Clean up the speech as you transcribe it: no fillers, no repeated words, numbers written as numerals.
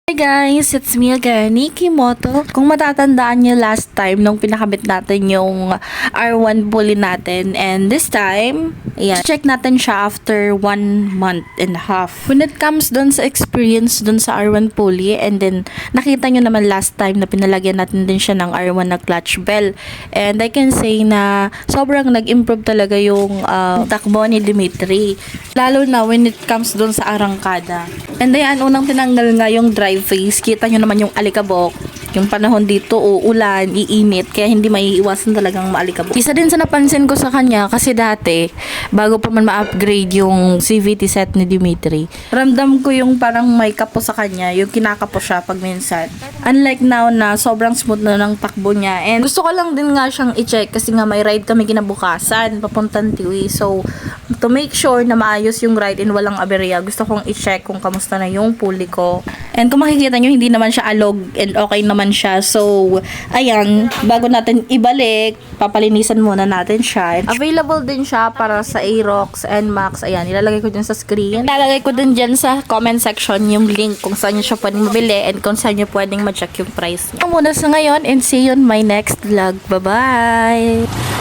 Hi guys, it's me again, Nikki Moto. Kung matatandaan nyo last time nung pinakabit natin yung R1 bully natin, and this time, ayan, check natin siya after 1 month and a half. When it comes dun sa experience dun sa R1 pulley, and then nakita nyo naman last time na pinalagyan natin din siya ng R1 na clutch bell. And I can say na sobrang nag-improve talaga yung takbo ni Dimitri. Lalo na when it comes dun sa arangkada. And ayan, unang tinanggal nga yung drive face. Kita nyo naman yung alikabok. Yung panahon dito, uulan, iinit, kaya hindi maiiwasan talagang maalikabok. Isa din sa napansin ko sa kanya, kasi dati, bago pa man ma-upgrade yung CVT set ni Dimitri, ramdam ko yung parang may kapo sa kanya, yung kinakapo siya pag minsan. Unlike now na sobrang smooth na ng takbo niya. And gusto ko lang din nga siyang i-check kasi nga may ride kami kinabukasan, papuntang Tiwi. So, to make sure na maayos yung ride and walang aberya, gusto kong i-check kung kamusta na yung pulley ko. And kung makikita nyo, hindi naman siya alog and okay naman siya. So, ayan, bago natin ibalik, papalinisan muna natin siya. Available din siya para sa Aerox and Max. Ayan, ilalagay ko din sa screen. Ilalagay ko din dyan sa comment section yung link kung saan nyo siya pwedeng mabili and kung saan nyo pwedeng ma-check yung price niya. Muna sa ngayon and see you on my next vlog. Bye-bye!